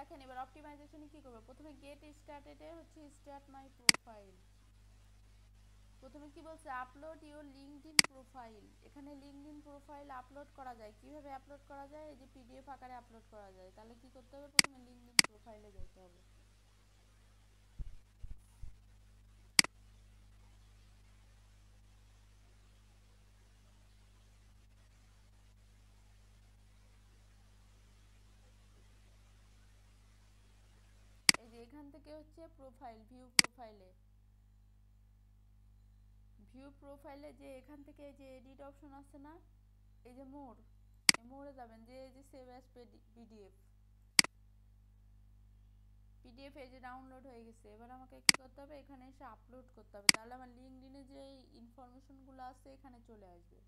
দেখেন এবার অপটিমাইজেশনে কি করব, প্রথমে গেট স্টার্টেড এ হচ্ছে স্টার্ট মাই প্রোফাইল। প্রথমে কি বলছে, আপলোড ইউর লিঙ্কডইন প্রোফাইল। এখানে লিঙ্কডইন প্রোফাইল আপলোড করা যায়। কিভাবে আপলোড করা যায়? এই যে পিডিএফ আকারে আপলোড করা যায়। তাহলে কি করতে হবে, প্রথমে লিঙ্কডইন প্রোফাইলে যেতে হবে। এই যে এখান থেকে হচ্ছে প্রোফাইল, ভিউ প্রোফাইলে যে এখান থেকে এই যে এডিট অপশন আছে না, এই যে মোর, এই মোরে যাবেন, যে এই যে সেভ অ্যাজ পিডিএফ, পিডিএফ এই যে ডাউনলোড হয়ে গেছে। এবার আমাকে কি করতে হবে, এখানে এসে আপলোড করতে হবে। তাহলে আমার লিঙ্কডইনে যে ইনফরমেশনগুলো আছে এখানে চলে আসবে।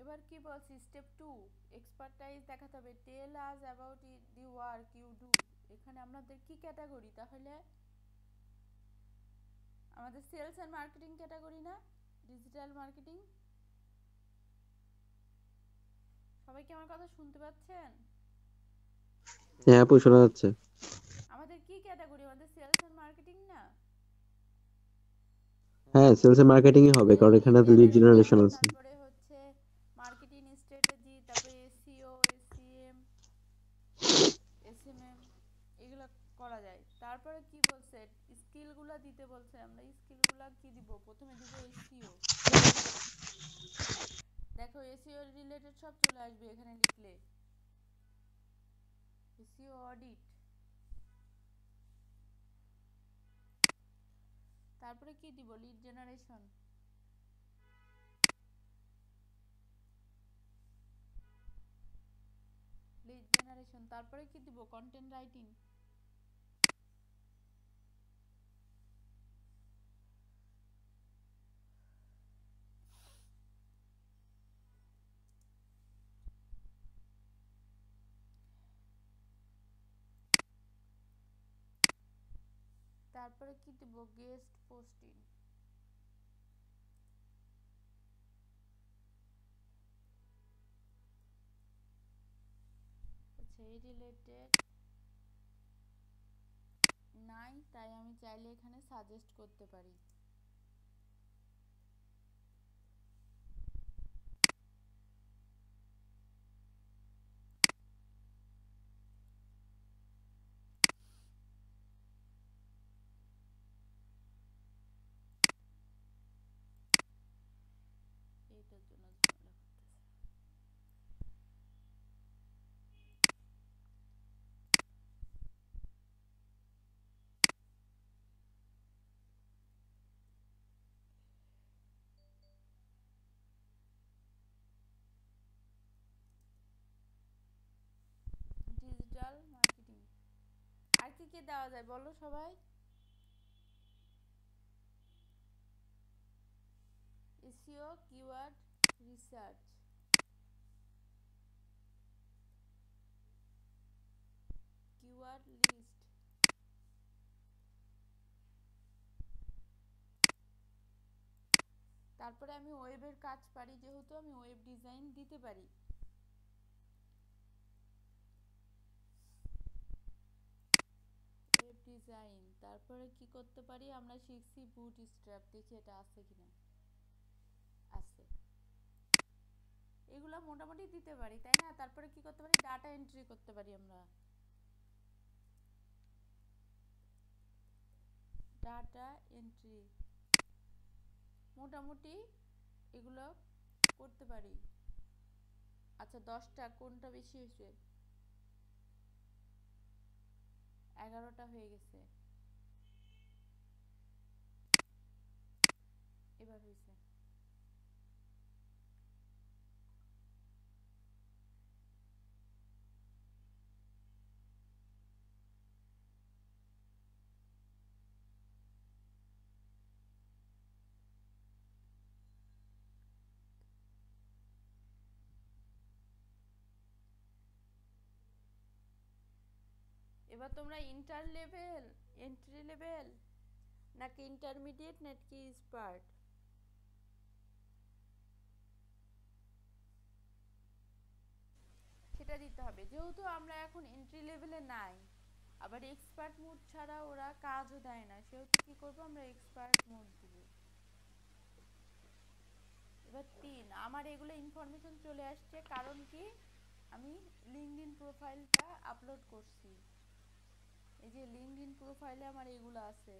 এবার কি বলছি, স্টেপ 2, এক্সপার্টাইজ দেখাতে হবে। Tell us about the work you do. এখানে আমাদের কি ক্যাটাগরি, তাহলে আমাদের সেলস এন্ড মার্কেটিং ক্যাটাগরি না, ডিজিটাল মার্কেটিং। সবাই কি আমার কথা শুনতে পাচ্ছেন? হ্যাঁ আপু শোনা যাচ্ছে। আমাদের কি ক্যাটাগরি, আমাদের সেলস এন্ড মার্কেটিং না? হ্যাঁ সেলস এন্ড মার্কেটিং ই হবে, এই কারণ লিড এখানে তো লিড জেনারেশন, জেনারেশন আছে। তারপরে হচ্ছে মার্কেটিং স্ট্র্যাটেজি, তারপরে এসইও, এসিএম, এসএমএম, এগুলো করা যায়। তারপরে কি বলছে, স্কিলগুলো দিতে বলছে। আমরা স্কিলগুলো কি দিব, প্রথমে দিব এসইও। দেখো এসইও রিলেটেড সব চলে আসবে এখানে লিখলে। এসইও অডিট, তারপরে কি দিব, লিড জেনারেশন, তারপরে কি দিব, কন্টেন্ট রাইটিং। তারপরে কি দিব, গেস্ট পোস্টিং। আচ্ছা এই রিলেটেড নাই, তাই আমি চাইলে এখানে সাজেস্ট করতে পারি। এইটার জন্য ঝামেলা করতেছে। ডিজিটাল মার্কেটিং, আর কি কি দেওয়া যায় বলো সবাই? SEO keyword research, keyword list, তারপরে আমি ওয়েবের কাজ পারি, যেহেতু আমি ওয়েব ডিজাইন দিতে পারি। ওয়েব ডিজাইন, তারপরে কি করতে পারি, আমরা শিখছি বুট স্ট্র্যাপ, দেখি এটা আছে কিনা। আছে, এগুলো মোটামুটি দিতে পারি তাই না? তারপরে কি করতে পারি, ডাটা এন্ট্রি করতে পারি আমরা, ডাটা এন্ট্রি, মোটামুটি এগুলো করতে পারি। আচ্ছা 10টা, কোনটা বেশি হয়েছে? 11টা হয়ে গেছে, এবার হয়েছে। এবার এবার তোমরা এন্ট্রি লেভেল নাকি ইন্টারমিডিয়েট নাকি এক্সপার্ট সেটা দিতে হবে। যেহেতু আমরা এখন এন্ট্রি লেভেলে নাই, আবার এক্সপার্ট মোড ছাড়া ওরা কাজও দেয় না, সেহেতু কি করবো আমরা এক্সপার্ট মোড দিব। এবার 3 আমার এগুলো ইনফরমেশন চলে আসছে, কারণ কি আমি লিঙ্কডইন প্রোফাইলটা আপলোড করছি। এই যে লিঙ্কডইন প্রোফাইলে আমার এগুলো আছে।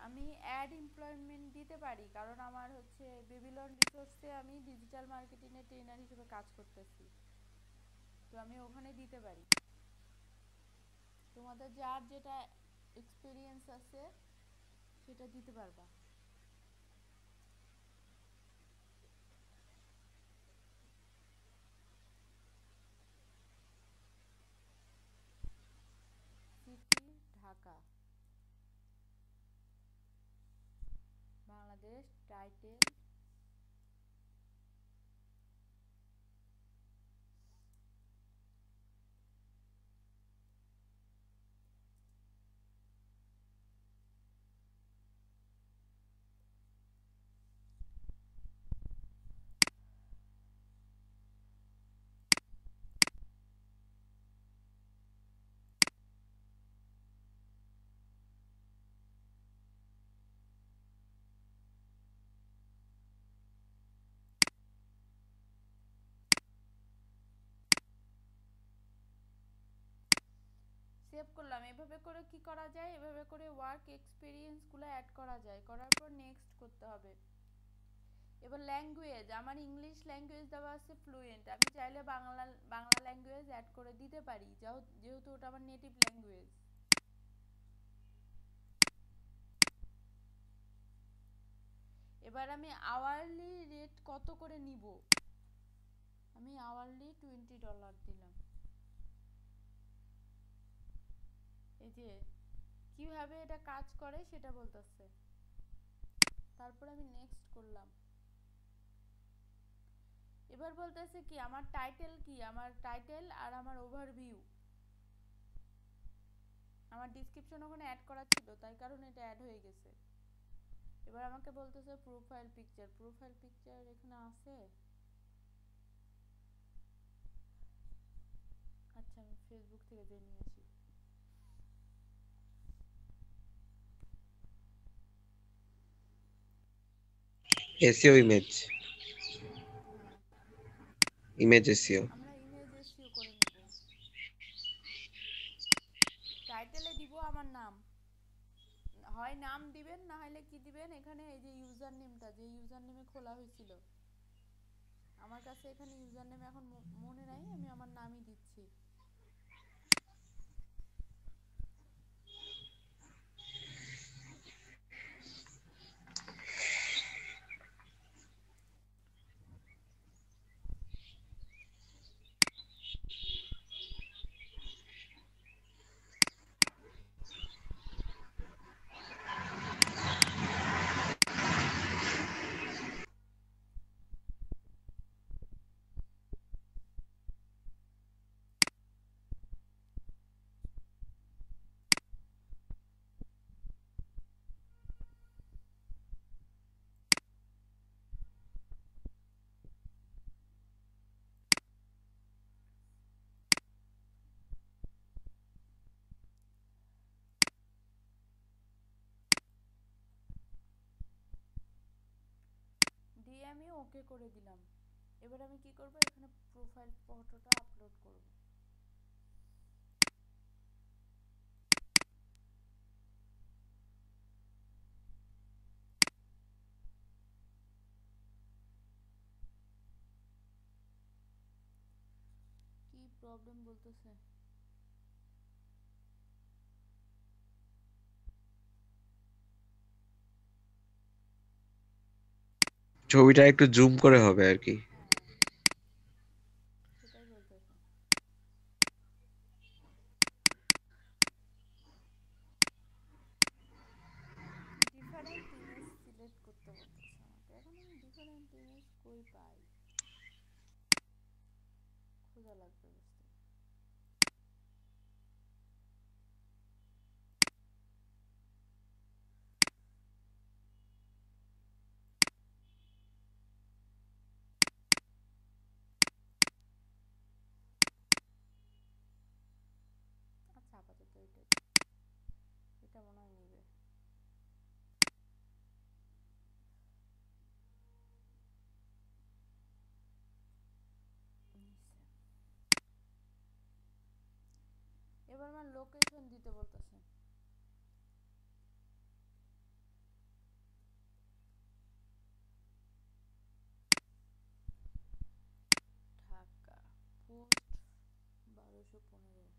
আমি অ্যাড এমপ্লয়মেন্ট দিতে পারি, কারণ আমার হচ্ছে বেবিলন রিসোর্সে আমি ডিজিটাল মার্কেটিংয়ের ট্রেনার হিসেবে কাজ করতেছি, তো আমি ওখানে দিতে পারি। তোমাদের যার যেটা এক্সপিরিয়েন্স আছে সেটা দিতে পারবা। City Dhaka, Bangladesh, title save করলাম। এভাবে করে কি করা যায়, এভাবে করে ওয়ার্ক এক্সপিরিয়েন্সগুলো অ্যাড করা যায়, করার পর নেক্সট করতে হবে। এবার ল্যাঙ্গুয়েজ, আমার ইংলিশ ল্যাঙ্গুয়েজ দেওয়া আছে ফ্লুয়েন্ট, আমি চাইলে বাংলা ল্যাঙ্গুয়েজ অ্যাড করে দিতে পারি, যেহেতু ওটা আমার নেটিভ ল্যাঙ্গুয়েজ। এবার আমি আওয়ারলি রেট কত করে নিব, আমি আওয়ারলি $20 দিলাম। এই যে কিভাবে এটা কাজ করে সেটা বলতেছে, তারপর আমি নেক্সট করলাম। এবার বলতেছে কি আমার টাইটেল কি, আমার টাইটেল আর আমার ওভারভিউ, আমার ডিসক্রিপশন ওখানে অ্যাড করা ছিল, তাই কারণে এটা অ্যাড হয়ে গেছে। এবার আমাকে বলতেছে প্রোফাইল পিকচার এখানে আছে। আচ্ছা আমি ফেসবুক থেকে দিয়ে নিয়ে আসি। এসইও ইমেজ, হ্যাঁ ইমেজ এসইও। আমরা ইমেজ এসইও করে নিব। টাইটেলে দিব আমার নাম, হয় নাম দিবেন না হলে কি দিবেন, এখানে এই যে ইউজার নেমটা, যে ইউজার নেমে খোলা হয়েছিল, আমার কাছে এখানে ইউজার নেম এখন মনে নাই, আমি আমার নামই দিচ্ছি। দিয়ে আমি ওকে করে দিলাম। এবার আমি কি করব, এখানে প্রোফাইল ফটোটা আপলোড করব। কি প্রবলেম বলতেছে, ছবিটা একটু জুম করে হবে আর কি। হ্যাঁ সেটাই বলতেছে। ডিফারেন্ট ইমেজ সিলেক্ট করতে বলতেছে আমাকে, এখন আমি ডিফারেন্ট ইমেজ কই পাই, খোঁজা লাগবে বুঝতে। দিতে বলতেছে। ঢাকা পোস্ট 1215।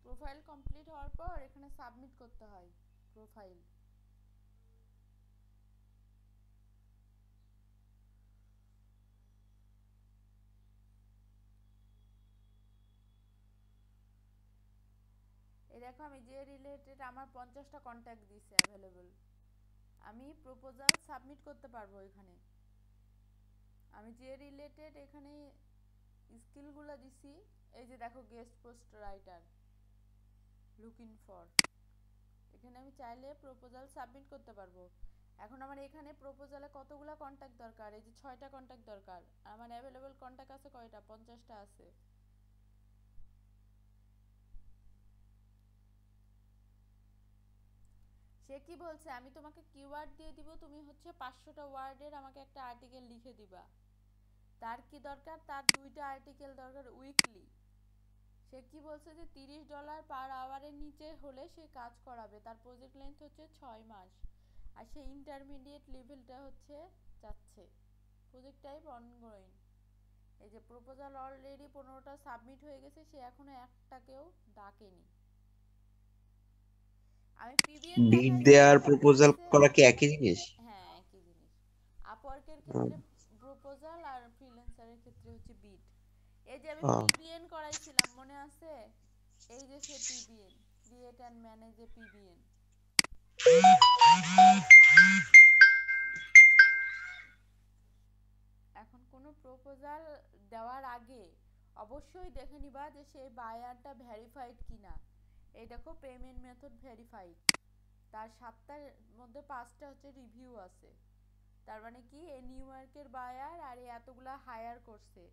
প্রোফাইল কমপ্লিট হওয়ার পর এখানে সাবমিট করতে হয় প্রোফাইল। এই দেখো আমি যে রিলেটেড আমার 50টা কন্ট্যাক্ট দিছে অ্যাভেলেবল, আমি প্রপোজাল সাবমিট করতে পারবো এখানে। আমি যে রিলেটেড এখানে স্কিলগুলো দিছি, এই যে দেখো guest post writer looking for, এখানে আমি চাইলে প্রপোজাল সাবমিট করতে পারবো। এখন আমার এখানে প্রপোজালে কতগুলো কন্ট্যাক্ট দরকার, এই যে 6টা কন্ট্যাক্ট দরকার। আমার অ্যাভেলেবল কন্ট্যাক্ট আছে কয়টা, 50টা আছে। সে কি বলছে, আমি তোমাকে কিওয়ার্ড দিয়ে দিব, তুমি হচ্ছে 500টা ওয়ার্ডের আমাকে একটা আর্টিকেল লিখে দিবা। তার কি দরকার, তার 2টা আর্টিকেল দরকার উইকলি। সে কি বলছে যে $30 পার আওয়ারের নিচে হলে সে কাজ করাবে। তার প্রজেক্ট লেন্থ হচ্ছে 6 মাস, আর সে ইন্টারমিডিয়েট লেভেলটা হচ্ছে চাচ্ছে। Project type ongoing. এই যে প্রপোজাল অলরেডি 15টা সাবমিট হয়ে গেছে, সে এখনো একটাকেও ডাকেনি। আমি পিবিএন বিড দেখাইছি, দেওয়ার কিন্তু প্রপোজাল দেখছে। করা কি একই জিনিস? হ্যাঁ, একই জিনিস। আপওয়ার্কের হুম, ক্ষেত্রে প্রপোজাল আর ফ্রিল্যান্সারের ক্ষেত্রে হচ্ছে বিড। এই যে আমি আহ, পিবিএন করাইছিলাম মনে আছে, এই যে সে PBN, create and manage a PBN. এখন কোনো প্রপোজাল দেওয়ার আগে অবশ্যই দেখে নিবা যে সেই বায়ারটা ভেরিফাইড কিনা। এই দেখো পেমেন্ট মেথড ভেরিফাইড, তার 7টার মধ্যে 5টা হচ্ছে রিভিউ আছে। তার মানে কি এই নিউ ইয়র্কের বায়ার আর এতগুলা হায়ার করছে,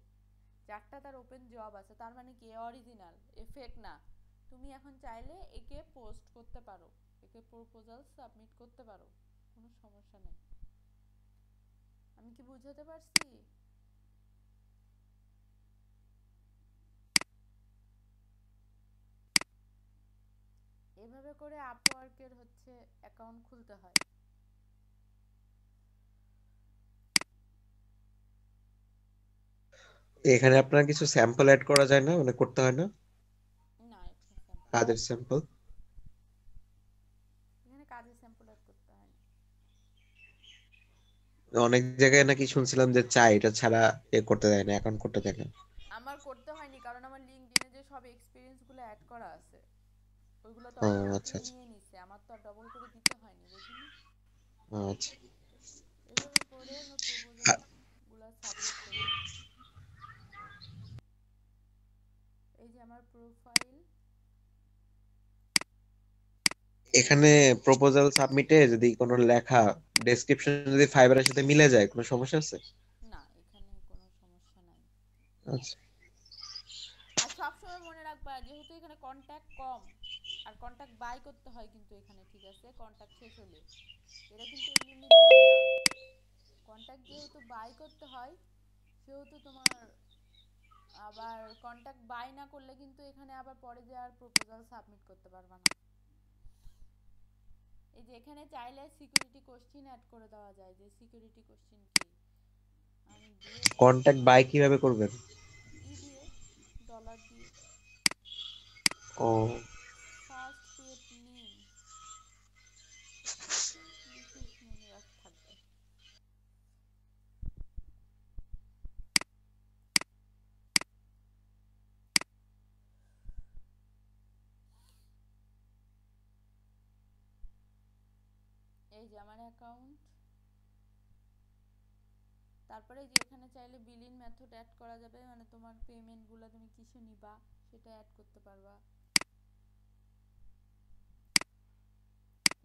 4টা তার ওপেন জব আছে। তার মানে কি অরিজিনাল, এ ফেক না। তুমি এখন চাইলে একে পোস্ট করতে পারো, একে প্রপোজাল সাবমিট করতে পারো, কোনো সমস্যা নেই। আমি কি বুঝাতে পারছি? এভাবে করে আপওয়ার্কের হচ্ছে অ্যাকাউন্ট খুলতে হয়। এখানে আপনার কিছু স্যাম্পল অ্যাড করা যায় না, মানে করতে হয় না না, এখানে স্যাম্পল কাজের স্যাম্পল? এখানে কাজের স্যাম্পল অ্যাড করতে হয় না। অনেক জায়গায় নাকি শুনছিলাম যে চাই এটা ছাড়া এ করতে দেয় না, অ্যাকাউন্ট করতে দেয় না। আমার করতে হয়নি, কারণ আমার লিঙ্কডইনে যে সব এক্সপিরিয়েন্সগুলো অ্যাড করা আছে ওইগুলো তো ও আচ্ছা অটোমেটিকলি আচ্ছা। নিয়ে নিছে, আমার তো আর ডবল করে দিতে হয়নি, বুঝলি? আচ্ছা। এভাবে করে আমার আ- প্রপোজালগুলো সাবমিট করব। এই যে আমার প্রোফাইল। এখানে প্রপোজাল সাবমিটে যদি কোনো লেখা ডেসক্রিপশন যদি ফাইবারের সাথে মিলে যায়, কোনো সমস্যা আছে? না, এখানে কোনো সমস্যা নাই। আচ্ছা। আর সবসময় মনে রাখবা, যেহেতু এখানে কন্ট্যাক্ট কম আর কন্ট্যাক্ট বাই করতে হয় কিন্তু এখানে, ঠিক আছে? কন্ট্যাক্ট শেষ হলে এরা কিন্তু এমনি এমনি দেয় না। কন্ট্যাক্ট যেহেতু বাই করতে হয়, সেহেতু তোমার আবার কন্ট্যাক্ট বাই না করলে কিন্তু এখানে আবার পরে যে আর প্রপোজাল সাবমিট করতে পারবা না। এই যে এখানে চাইলে সিকিউরিটি কোশ্চেন অ্যাড করে দেওয়া যায়, যে সিকিউরিটি কোশ্চেন কি আমি দিয়ে দিই। কন্টাক্ট বাই কিভাবে করবেন? ই দিয়ে, ডলার দিয়ে। ও, ফার্স্ট পেড নেম বিশেষ মনে রাখ থাকবে। এই যে আমার অ্যাকাউন্ট। তারপরে যে এখানে চাইলে বিলিং মেথড অ্যাড করা যাবে, মানে তোমার পেমেন্টগুলো তুমি কিসে নিবা সেটা অ্যাড করতে পারবা।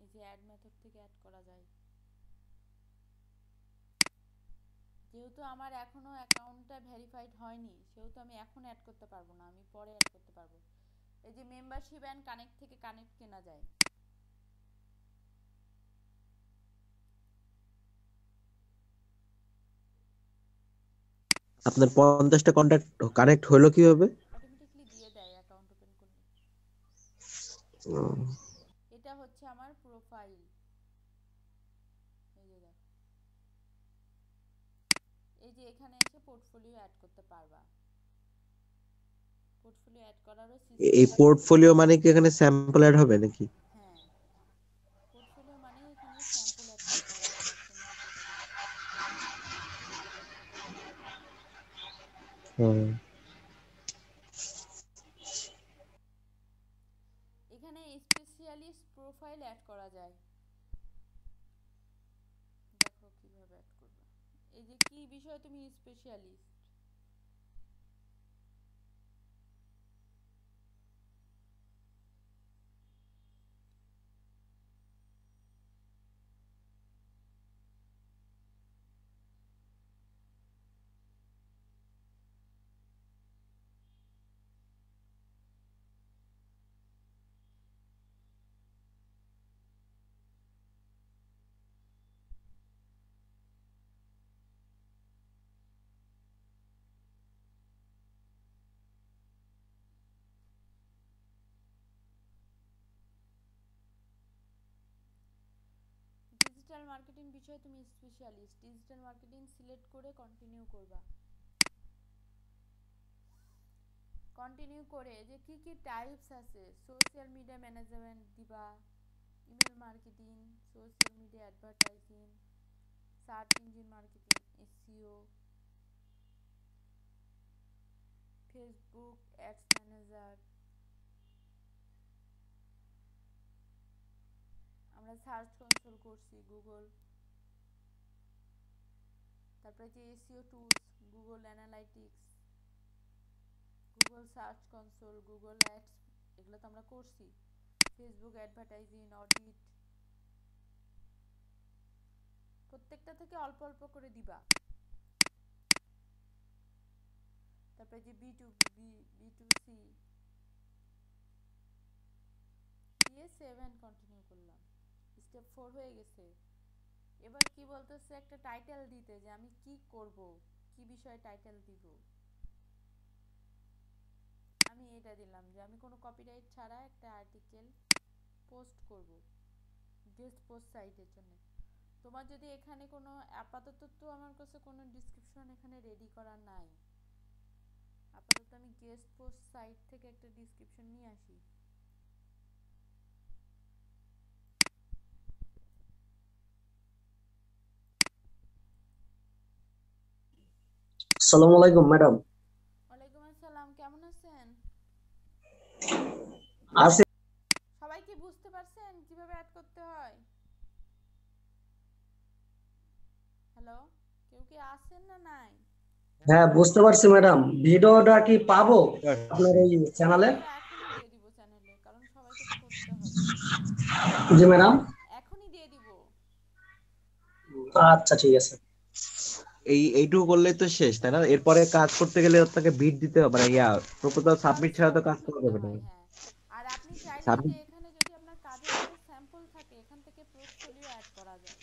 এই যে অ্যাড মেথড থেকে অ্যাড করা যায়। যেহেতু আমার এখনো অ্যাকাউন্টটা ভেরিফাইড হয়নি, সেহেতু আমি এখন অ্যাড করতে পারবো না, আমি পরে অ্যাড করতে পারবো। এই যে মেম্বারশিপ অ্যান্ড কানেক্ট থেকে কানেক্ট কেনা যায়। আপনার 50টা কন্টাক্ট কানেক্ট হলো কিভাবে? অটোমেটিকলি দিয়ে দেয় অ্যাকাউন্ট ওপেন করলে। ও, এটা হচ্ছে আমার প্রোফাইল। এই যে দেখো, এই যে এখানে এসে পোর্টফোলিও অ্যাড করতে পারবা। পোর্টফোলিও অ্যাড করারও এই সিস্টেম আছে। পোর্টফোলিও মানে কি এখানে স্যাম্পল অ্যাড হবে নাকি? হ্যাঁ, পোর্টফোলিও মানে এখানে স্যাম্পল অ্যাড করতে হবে, কাস্টমার যেটা বলে। হুম। এখানে স্পেশালিস্ট প্রোফাইল অ্যাড করা যায়। দেখো কিভাবে অ্যাড করবে। এই যে কি বিষয়ে তুমি স্পেশালিস্ট, ডিজিটাল মার্কেটিং বিষয়ে তুমি স্পেশালিস্ট, ডিজিটাল মার্কেটিং সিলেক্ট করে কন্টিনিউ করবা। কন্টিনিউ করে যে কি কি টাইপস আছে, সোশ্যাল মিডিয়া ম্যানেজমেন্ট দিবা, email marketing, social media advertising, search engine marketing, SEO, Facebook ads manager, আমরা সার্চ কনসোল করছি, গুগল, তারপরে যে SEO tools, Google analytics, Google search console, Google ads, এগুলো তো আমরা করছি। ফেসবুক অ্যাডভার্টাইজিং, অডিট, প্রত্যেকটা থেকে অল্প অল্প করে দিবা। তারপরে যে B to B, B to C দিয়ে 7 কন্টিনিউ করলাম। স্টেপ 4 হয়ে গেছে। এবার কি বলতেছে, একটা টাইটেল দিতে, যে আমি কি করব, কি বিষয়ে টাইটেল দিব। আমি এটা দিলাম যে আমি কোনো কপিরাইট ছাড়া একটা আর্টিকেল পোস্ট করব, গেস্ট পোস্ট সাইটের জন্য। তোমার যদি এখানে কোনো, আপাতত তো আমার কাছে কোনো ডিসক্রিপশন এখানে রেডি করা নাই, আপাতত আমি গেস্ট পোস্ট সাইট থেকে একটা ডিসক্রিপশন নিয়ে আসি। আসসালামু আলাইকুম ম্যাডাম। ওয়ালাইকুম আসসালাম, কেমন আছেন? আছি। সবাই কি বুঝতে পারছেন কিভাবে অ্যাড করতে হয়? হ্যালো, কেউ কি আছেন না নাই? হ্যাঁ, বুঝতে পারছি ম্যাডাম। ভিডিওটা কি পাবো আপনার এই চ্যানেলে? ভিডিও এখনই দিয়ে দিব চ্যানেলে, কারণ সবাইকে তো করতে হবে। জি ম্যাডাম। এখনই দিয়ে দিব। আচ্ছা ঠিক আছে। এইটুকু করলেই তো শেষ, তাই না? এরপরে কাজ করতে গেলে আপনাকে বিট দিতে হবে, মানে প্রপোজাল প্রপোজাল সাবমিট ছাড়া তো কাজ সাবমিট করা করতে যাবে না। হয়, হ্যাঁ। আর আপনি চাইলে যে সাবমিট। এখানে যদি আপনার কাজের কোনো স্যাম্পল থাকে, এখান থেকে পোর্টফোলিও অ্যাড করা যায়।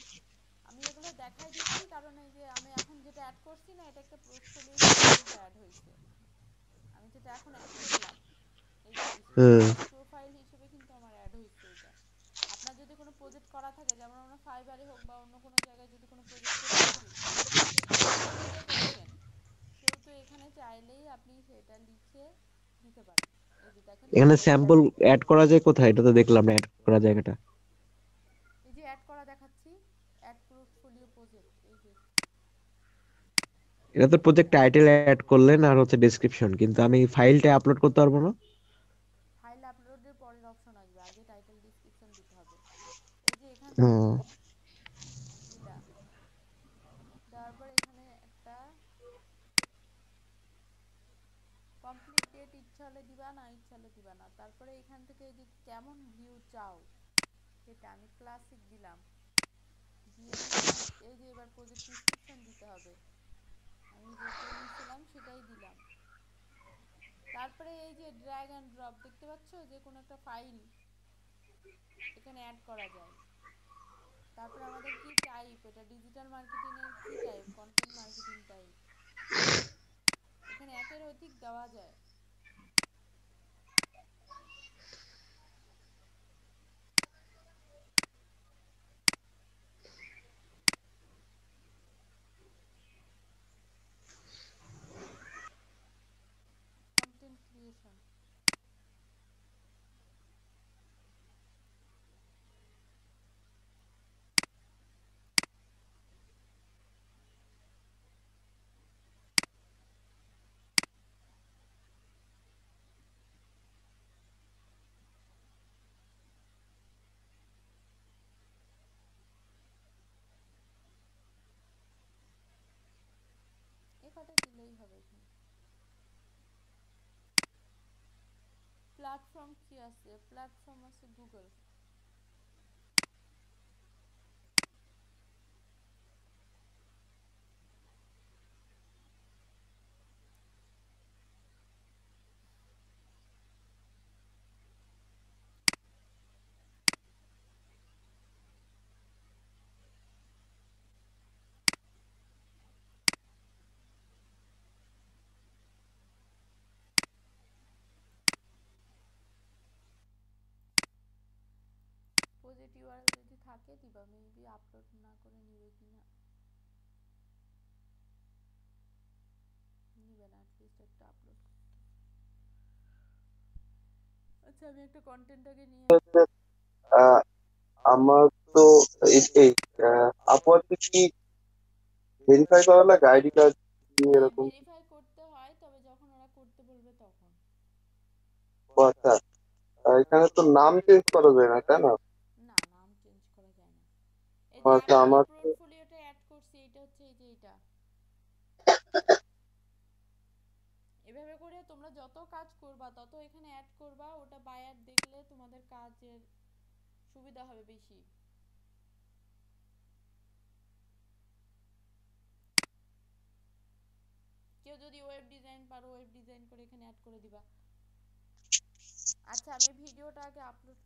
আমি এগুলো দেখাই দিচ্ছি, কারণ এই যে আমি এখন যেটা অ্যাড করছি না, এটা একটা পোর্টফোলিও হিসেবে কিন্তু অ্যাড হয়েছে। আমি যেটা এখন অ্যাড করলাম, এই যে হুম। স্পেশালিস্ট প্রোফাইল হিসেবে কিন্তু আমার অ্যাড হয়েছে এটা। আপনার যদি কোনো প্রজেক্ট করা থাকে, যেমন আমরা ফাইবারে হোক বা অন্য কোনো জায়গায় যদি কোনো প্রজেক্ট করে থাকি, সেহেতু এখানে যে করেছেন, সেহেতু এখানে চাইলেই আপনি সেটা লিখে দিতে পারেন। এই যে দেখেন, এখানে স্যাম্পল অ্যাড করা যায় কোথায়? এটা তো দেখলাম না অ্যাড করা জায়গাটা। এই যে অ্যাড করা দেখাচ্ছি, অ্যাড পোর্টফোলিও প্রজেক্ট, এই যে এটা তো প্রজেক্ট টাইটেল অ্যাড করলেন আর হচ্ছে ডেসক্রিপশন, কিন্তু আমি ফাইলটা আপলোড করতে পারবো না। ফাইল আপলোডের পরের অপশন আসবে, আগে টাইটেল ডিসক্রিপশন দিতে হবে। এই যে এখান থেকে হুম। দিলাম, দেওয়ার পর এখানে একটা কমপ্লিট ডেট, ইচ্ছা হলে দিবা, না ইচ্ছা হলে দিবা না। তারপরে এখান থেকে এই যে কেমন ভিউ চাও, সেটা আমি ক্লাসিক দিলাম, দিয়ে নিচে এই যে এবার প্রজেক্ট ডিসক্রিপশন দিতে হবে। আমি যেটা নিয়েছিলাম সেটাই দিলাম। তারপরে এই যে ড্র্যাগ অ্যান্ড ড্রপ দেখতে পাচ্ছ, যে কোনো একটা ফাইল এখানে অ্যাড করা যায়। তারপরে আমাদের কি টাইপ, এটা ডিজিটাল মার্কেটিং এর কি টাইপ, কন্টেন্ট মার্কেটিং টাইপ। এখানে একের অধিক দেওয়া যায়। কন্টেন্ট ক্রিয়েশন, এ কটা দিলেই হবে এখানে। প্ল্যাটফর্ম কি আছে, প্ল্যাটফর্ম আছে গুগল। প্রজেক্ট ইউআরএল যদি থাকে দিবা, মেবি আপলোড না করে নিবে কিনা, নিবে না, অ্যাটলিস্ট একটা আপলোড। আচ্ছা আমি একটা কন্টেন্টটাকে নিয়ে আহ, আমার তো এই আপওয়ার্কে কি ভেরিফাই করা লাগে আইডি কার্ড কি হ্যাঁ এরকম? ভেরিফাই করতে হয়, তবে যখন ওরা করতে বলবে তখন। ও আচ্ছা, এখানে তো নাম চেঞ্জ করা যায় না তাই না? না, নাম চেঞ্জ করা যায় না। এই ও যে আচ্ছা, আমি যে আমার তো পোর্টফোলিওটা অ্যাড করছি, এটা হচ্ছে এই যে এটা। এভাবে করে তোমরা যত কাজ করবা তত এখানে অ্যাড করবা, ওটা বায়ার দেখলে তোমাদের কাজের সুবিধা হবে বেশি। কেউ যদি ওয়েব ডিজাইন পারো, ওয়েব ডিজাইন করে এখানে অ্যাড করে দিবা। আচ্ছা আমি ভিডিওটা আগে আপলোড